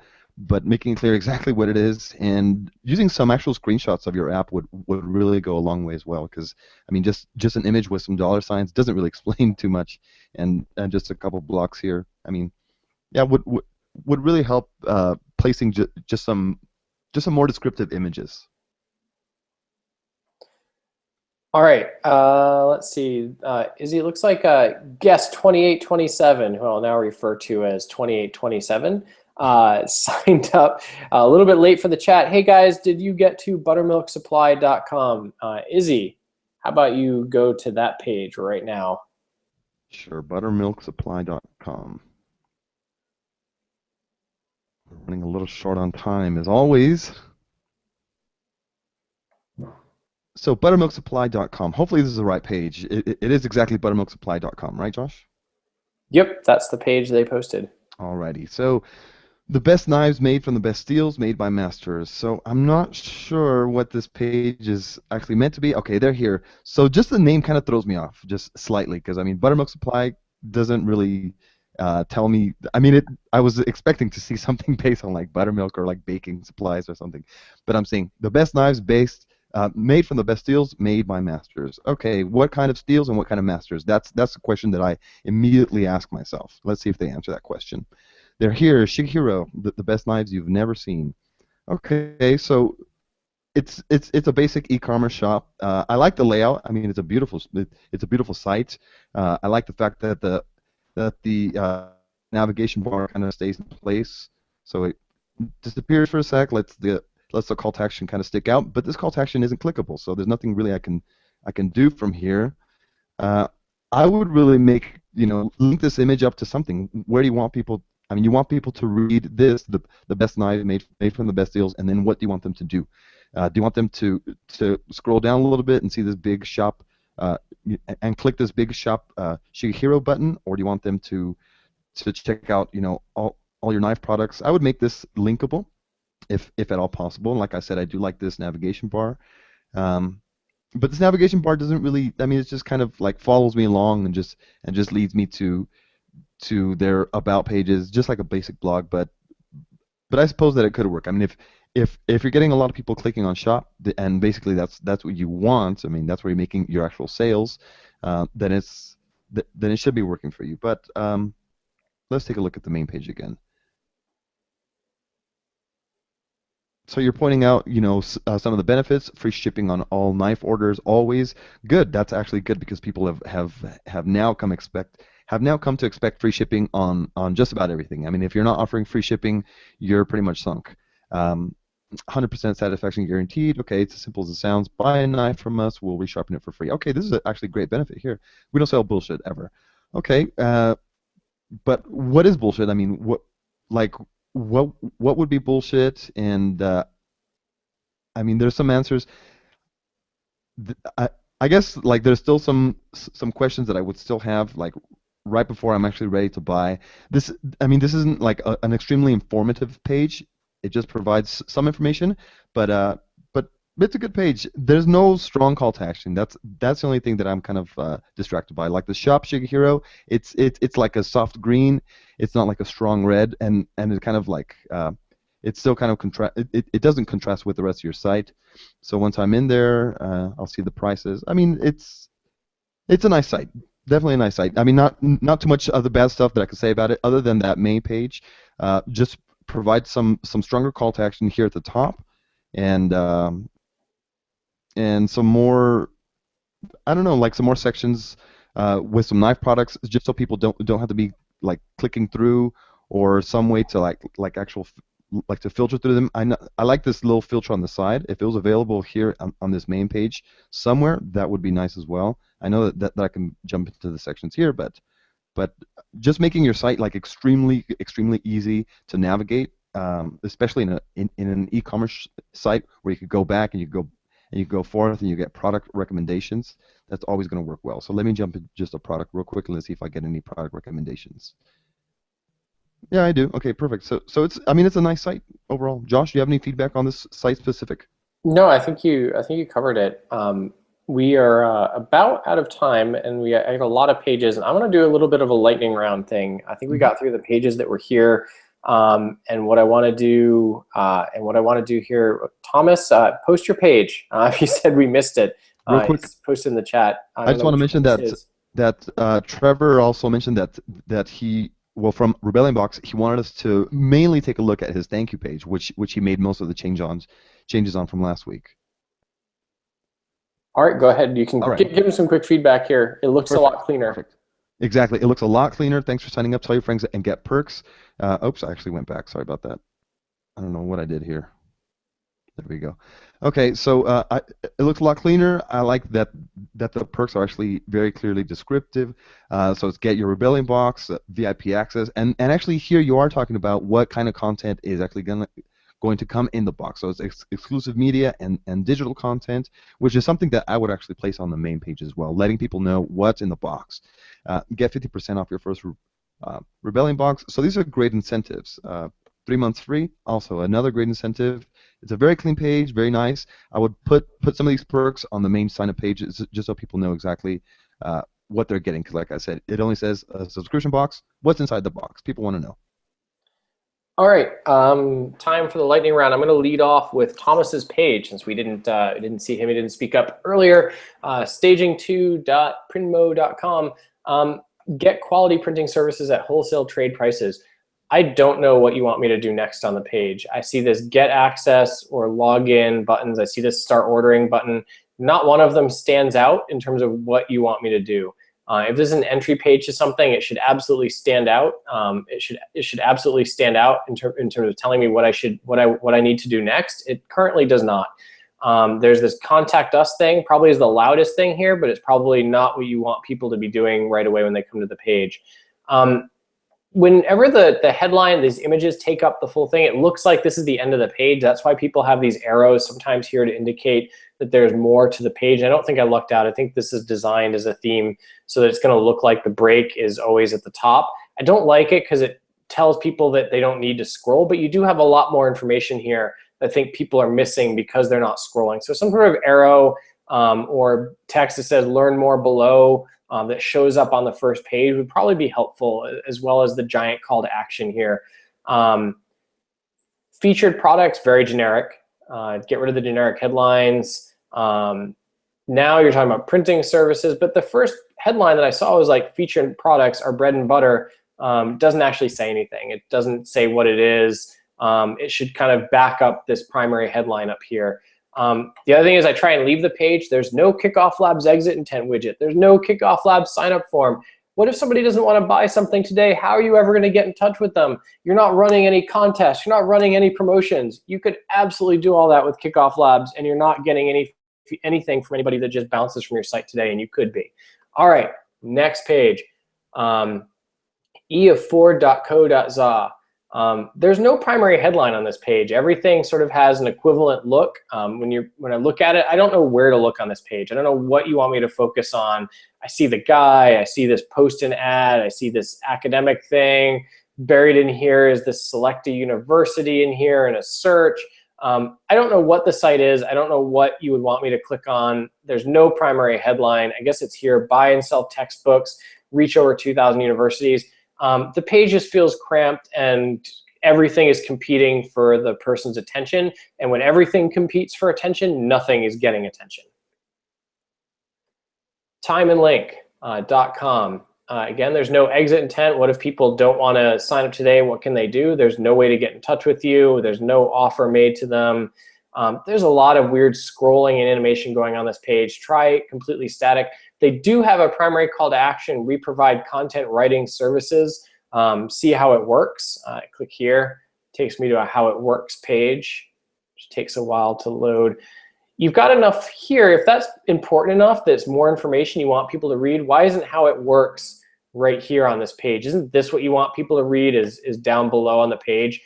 making clear exactly what it is, and using some actual screenshots of your app would really go a long way as well. Because I mean, just an image with some dollar signs doesn't really explain too much, and just a couple blocks here. I mean, yeah, would really help placing just some more descriptive images. All right. Let's see. Izzy, it looks like guest 2827, who I'll now refer to as 2827, signed up a little bit late for the chat. Hey guys, did you get to buttermilksupply.com? Izzy, how about you go to that page right now? Sure, buttermilksupply.com. We're running a little short on time as always. So buttermilksupply.com. Hopefully this is the right page. It is exactly buttermilksupply.com, right, Josh? Yep, that's the page they posted. Alrighty. So the best knives made from the best steels made by masters. So I'm not sure what this page is actually meant to be. Okay, they're here. So just the name kind of throws me off just slightly because I mean Buttermilk Supply doesn't really tell me. I mean I was expecting to see something based on like buttermilk or like baking supplies or something, but I'm seeing the best knives made from the best steels made by masters. Okay, what kind of steels and what kind of masters? That's the question that I immediately ask myself. Let's see if they answer that question. They're here, Shigehiro, the best knives you've never seen. Okay, so it's a basic e-commerce shop. I like the layout. I mean, it's a beautiful site. I like the fact that the navigation bar kind of stays in place, so it disappears for a sec. Lets the call to action kind of stick out, but this call to action isn't clickable, so there's nothing really I can do from here. Uh, I would really link this image up to something. Where do you want people? I mean, you want people to read this, the best knife made from the best deals, and then what do you want them to do? Do you want them to scroll down a little bit and see this big shop and click this big shop Shigehiro button, or do you want them to check out all your knife products? I would make this linkable if at all possible. And like I said, I do like this navigation bar. But this navigation bar doesn't really. I mean, it just kind of like follows me along and just leads me to their about pages, just like a basic blog. But I suppose that it could work. I mean, if you're getting a lot of people clicking on shop, and basically that's what you want. I mean, that's where you're making your actual sales. Then it should be working for you. But let's take a look at the main page again. So you're pointing out, some of the benefits: free shipping on all knife orders, always. Good. That's actually good because people have now come to expect free shipping on just about everything. I mean, if you're not offering free shipping, you're pretty much sunk. 100% satisfaction guaranteed. Okay, it's as simple as it sounds. Buy a knife from us, we'll resharpen it for free. Okay, this is actually a great benefit here. We don't sell bullshit ever. Okay, but what is bullshit? I mean, what would be bullshit? And I mean, there's some answers. I guess like there's still some questions that I would still have like right before I'm actually ready to buy. I mean, this isn't like an extremely informative page. It just provides some information, but it's a good page. There's no strong call to action. That's the only thing that I'm kind of distracted by. Like the shop Shigehiro, it's like a soft green. It's not like a strong red, and it kind of like it's still kind of it doesn't contrast with the rest of your site. So once I'm in there, I'll see the prices. I mean, it's a nice site. Definitely a nice site. I mean, not too much other bad stuff that I could say about it, other than that main page. Just provide some stronger call to action here at the top, and some more. I don't know, like some more sections with some knife products, just so people don't have to be like clicking through, or some way to like actual like to filter through them. I like this little filter on the side. If it was available here on this main page somewhere, that would be nice as well. I know that I can jump into the sections here, but just making your site like extremely easy to navigate, especially in an e-commerce site where you could go back and you go forth and you get product recommendations. That's always going to work well. So let me jump into just a product real quick and let's see if I get any product recommendations. Yeah, I do. Okay, perfect. So it's it's a nice site overall. Josh, do you have any feedback on this site specific? No, I think you covered it. We are about out of time, and I have a lot of pages, and I want to do a little bit of a lightning round thing. I think we got through the pages that were here, and what I want to do here, Thomas, post your page. If you said we missed it, real quick, post in the chat. I just want to mention that Trevor also mentioned that he. Well, from Rebellion Box, he wanted us to mainly take a look at his thank you page, which he made most of the changes on from last week. All right, go ahead. You can All right. give him some quick feedback here. It looks a lot cleaner. Perfect. Exactly. It looks a lot cleaner. Thanks for signing up. Tell your friends and get perks. Oops, I actually went back. Sorry about that. I don't know what I did here. There we go. Okay, so it looks a lot cleaner. I like that the perks are actually very clearly descriptive. So it's get your rebellion box, VIP access, and actually here you are talking about what kind of content is actually going to come in the box. So it's exclusive media and digital content, which is something that I would actually place on the main page as well, letting people know what's in the box. Get 50% off your first rebellion box. So these are great incentives. 3 months free, also another great incentive. It's a very clean page, very nice. I would put some of these perks on the main sign-up page just so people know exactly what they're getting. Because like I said, it only says a subscription box. What's inside the box? People want to know. All right, time for the lightning round. I'm going to lead off with Thomas's page since we didn't see him. He didn't speak up earlier. Staging2.printmo.com. Get quality printing services at wholesale trade prices. I don't know what you want me to do next on the page. I see this get access or login buttons. I see this start ordering button. Not one of them stands out in terms of what you want me to do. If this is an entry page to something, it should absolutely stand out. It should absolutely stand out in terms of telling me what I need to do next. It currently does not. There's this contact us thing, probably is the loudest thing here, but it's probably not what you want people to be doing right away when they come to the page. Whenever the headline, these images take up the full thing, it looks like this is the end of the page. That's why people have these arrows sometimes here to indicate that there's more to the page. I don't think I lucked out. I think this is designed as a theme so that it's going to look like the break is always at the top. I don't like it because it tells people that they don't need to scroll, but you do have a lot more information here that I think people are missing because they're not scrolling. So some sort of arrow or text that says learn more below that shows up on the first page would probably be helpful, as well as the giant call to action here. Featured products, very generic. Get rid of the generic headlines. Now you're talking about printing services, but the first headline that I saw was like featured products are bread and butter. Doesn't actually say anything. It doesn't say what it is. It should kind of back up this primary headline up here. The other thing is I try and leave the page. There's no KickoffLabs exit intent widget. There's no KickoffLabs sign up form. What if somebody doesn't want to buy something today? How are you ever going to get in touch with them? You're not running any contests. You're not running any promotions. You could absolutely do all that with KickoffLabs, and you're not getting anything from anybody that just bounces from your site today, and you could be. All right, next page. e-of-ford.co.za. There's no primary headline on this page. Everything sort of has an equivalent look. When I look at it, I don't know where to look on this page. I don't know what you want me to focus on. I see the guy, I see this post and ad, I see this academic thing. Buried in here is this select a university in here and a search. I don't know what the site is. I don't know what you would want me to click on. There's no primary headline. I guess it's here, buy and sell textbooks, reach over 2,000 universities. The page just feels cramped and everything is competing for the person's attention. And when everything competes for attention, nothing is getting attention. Timeandlink.com. Again, there's no exit intent. What if people don't want to sign up today? What can they do? There's no way to get in touch with you. There's no offer made to them. There's a lot of weird scrolling and animation going on this page. Try completely static. They do have a primary call to action. We provide content writing services. See how it works. Click here. Takes me to a how it works page, which takes a while to load. You've got enough here. If that's important enough, that's more information you want people to read, why isn't how it works right here on this page? Isn't this what you want people to read is down below on the page?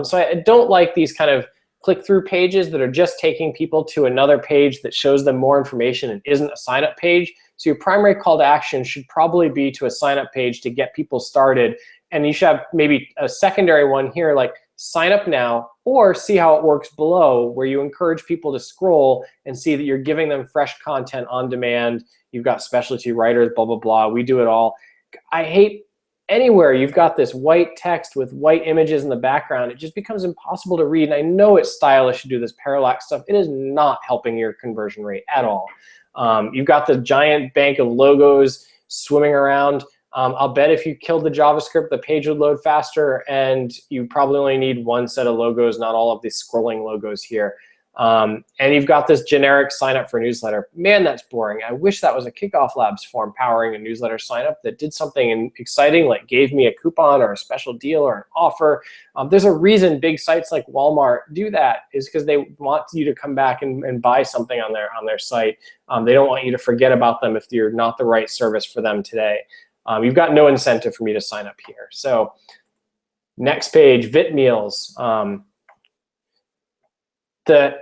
So I don't like these kind of click-through pages that are just taking people to another page that shows them more information and isn't a sign-up page. So your primary call to action should probably be to a sign-up page to get people started. And you should have maybe a secondary one here like sign up now or see how it works below, where you encourage people to scroll and see that you're giving them fresh content on demand. You've got specialty writers, blah, blah, blah. We do it all. I hate anywhere you've got this white text with white images in the background. It just becomes impossible to read. And I know it's stylish to do this parallax stuff. It is not helping your conversion rate at all. You've got the giant bank of logos swimming around. I'll bet if you killed the JavaScript, the page would load faster, and you probably only need one set of logos, not all of these scrolling logos here. And you've got this generic sign up for newsletter. Man, that's boring. I wish that was a Kickoff Labs form powering a newsletter sign up that did something exciting, like gave me a coupon or a special deal or an offer. There's a reason big sites like Walmart do that, is because they want you to come back and buy something on their site. They don't want you to forget about them if you're not the right service for them today. You've got no incentive for me to sign up here. So next page, VIT meals. The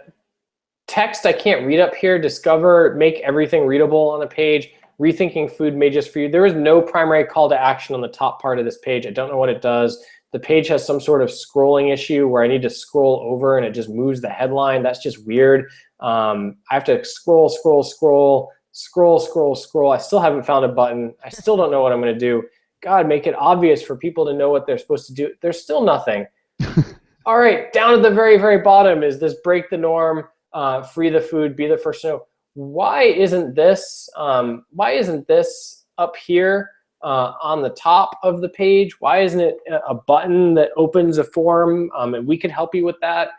text I can't read up here. Discover, make everything readable on the page. Rethinking food made just for you. There is no primary call to action on the top part of this page. I don't know what it does. The page has some sort of scrolling issue where I need to scroll over and it just moves the headline. That's just weird. I have to scroll. I still haven't found a button. I still don't know what I'm going to do. God, make it obvious for people to know what they're supposed to do. There's still nothing. All right, down at the very, very bottom is this break the norm, free the food, be the first to know. Why isn't this up here on the top of the page? Why isn't it a button that opens a form? And we can help you with that.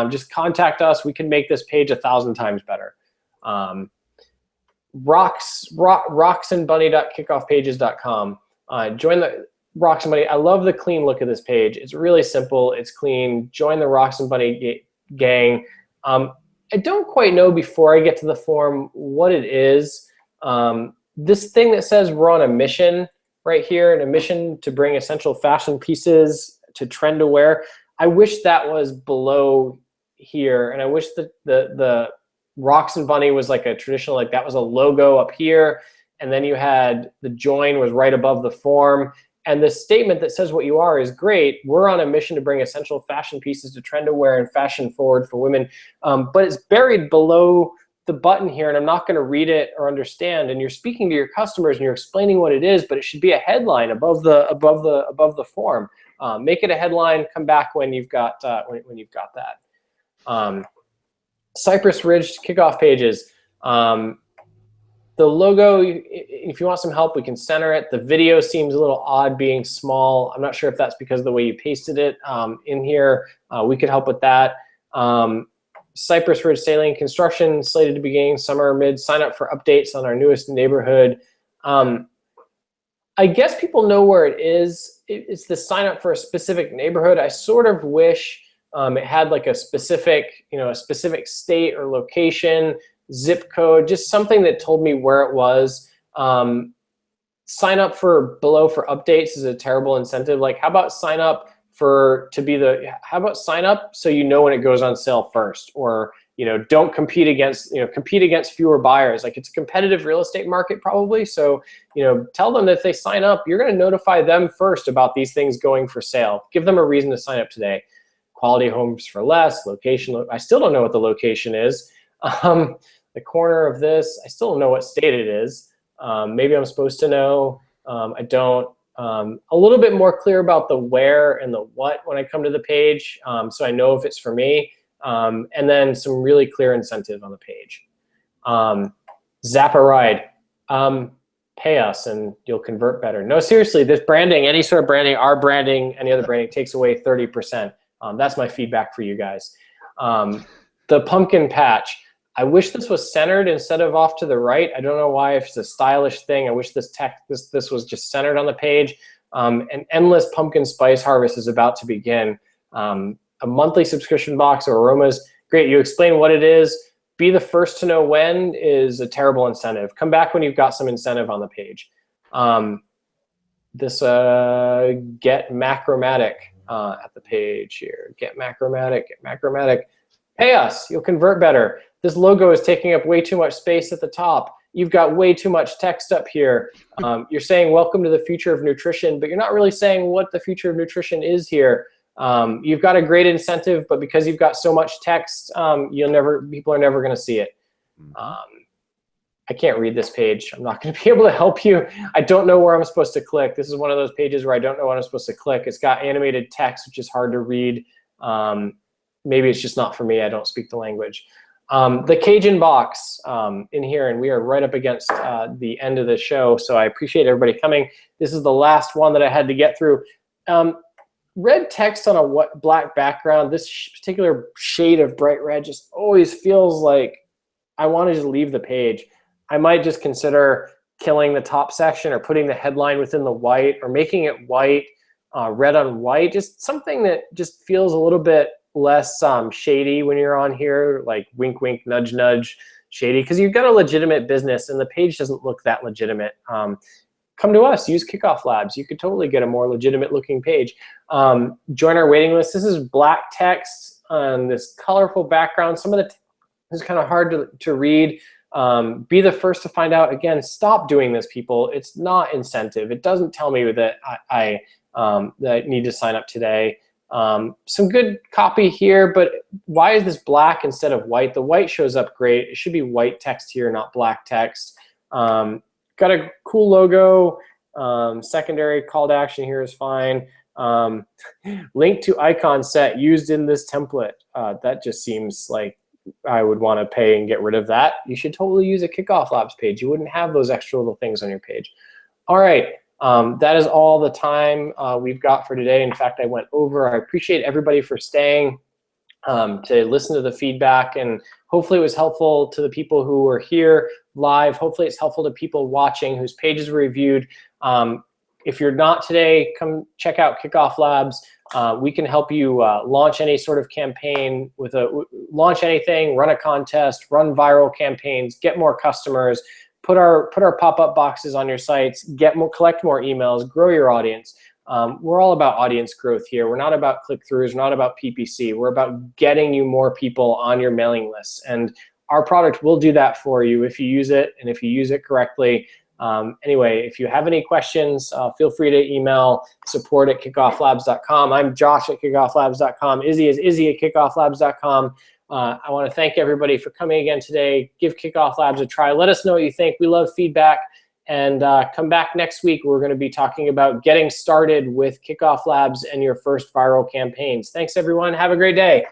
Just contact us. We can make this page 1,000 times better. roxandbunny.kickoffpages.com. Join the Rox and Bunny. I love the clean look of this page. It's really simple. It's clean. Join the Rox and Bunny gang. I don't quite know before I get to the form what it is. This thing that says we're on a mission right here, a mission to bring essential fashion pieces to trend aware. I wish that was below here, and I wish that the Rox and Bunny was like a traditional, like that was a logo up here, and then you had the join was right above the form. And the statement that says what you are is great. We're on a mission to bring essential fashion pieces to trend aware and fashion forward for women. But it's buried below the button here, and I'm not going to read it or understand. And you're speaking to your customers and you're explaining what it is, but it should be a headline above the form. Make it a headline. Come back when you've got when you've got that. Cypress Ridge kickoff pages. The logo, if you want some help, we can center it. The video seems a little odd being small. I'm not sure if that's because of the way you pasted it in here. We could help with that. Cypress Ridge Saline construction slated to begin summer mid. Sign up for updates on our newest neighborhood. I guess people know where it is. It's the sign up for a specific neighborhood. I sort of wish it had like a specific, a specific state or location, zip code, just something that told me where it was. Sign up for below for updates is a terrible incentive. Like, how about sign up how about sign up so you know when it goes on sale first, or don't compete against fewer buyers. Like, it's a competitive real estate market probably, so tell them that if they sign up, you're going to notify them first about these things going for sale. Give them a reason to sign up today. Quality homes for less, location. I still don't know what the location is. The corner of this, I still don't know what state it is. Maybe I'm supposed to know. I don't. A little bit more clear about the where and the what when I come to the page, so I know if it's for me. And then some really clear incentive on the page. Zap a ride. Pay us and you'll convert better. No, seriously, this branding, any sort of branding, our branding, any other branding takes away 30%. That's my feedback for you guys. The pumpkin patch. I wish this was centered instead of off to the right. I don't know why. If it's a stylish thing, I wish this was just centered on the page. An endless pumpkin spice harvest is about to begin. A monthly subscription box or aromas. Great, you explain what it is. Be the first to know when is a terrible incentive. Come back when you've got some incentive on the page. This get macromatic at the page here. Get macromatic. Pay us, you'll convert better. This logo is taking up way too much space at the top. You've got way too much text up here. You're saying welcome to the future of nutrition, but you're not really saying what the future of nutrition is here. You've got a great incentive, but because you've got so much text, people are never going to see it. I can't read this page. I'm not going to be able to help you. I don't know where I'm supposed to click. This is one of those pages where I don't know what I'm supposed to click. It's got animated text, which is hard to read. Maybe it's just not for me. I don't speak the language. The Cajun box in here, and we are right up against the end of the show, so I appreciate everybody coming. This is the last one that I had to get through. red text on a black background, this particular shade of bright red just always feels like I want to just leave the page. I might just consider killing the top section or putting the headline within the white or making it white, red on white, just something that just feels a little bit less shady when you're on here, like wink, wink, nudge, nudge, shady, because you've got a legitimate business and the page doesn't look that legitimate. Come to us, use KickoffLabs. You could totally get a more legitimate looking page. Join our waiting list. This is black text on this colorful background. Some of the text is kind of hard to read. Be the first to find out. Again, stop doing this, people. It's not incentive. It doesn't tell me that I need to sign up today. Some good copy here, but why is this black instead of white? The white shows up great. It should be white text here, not black text. Got a cool logo. Secondary call to action here is fine. Link to icon set used in this template. That just seems like I would want to pay and get rid of that. You should totally use a KickoffLabs page. You wouldn't have those extra little things on your page. All right, that is all the time we've got for today. In fact, I went over. I appreciate everybody for staying to listen to the feedback, and hopefully it was helpful to the people who were here live. Hopefully it's helpful to people watching whose pages were reviewed. If you're not today, come check out Kickoff Labs. We can help you launch any sort of campaign, launch anything, run a contest, run viral campaigns, get more customers, put our pop-up boxes on your sites, collect more emails, grow your audience. We're all about audience growth here. We're not about click-throughs, we're not about PPC. We're about getting you more people on your mailing lists. And our product will do that for you if you use it and if you use it correctly. Anyway, if you have any questions, feel free to email support@kickofflabs.com. I'm Josh at kickofflabs.com. Izzy is Izzy at kickofflabs.com. I want to thank everybody for coming again today. Give Kickoff Labs a try. Let us know what you think. We love feedback. And come back next week. We're going to be talking about getting started with Kickoff Labs and your first viral campaigns. Thanks, everyone. Have a great day.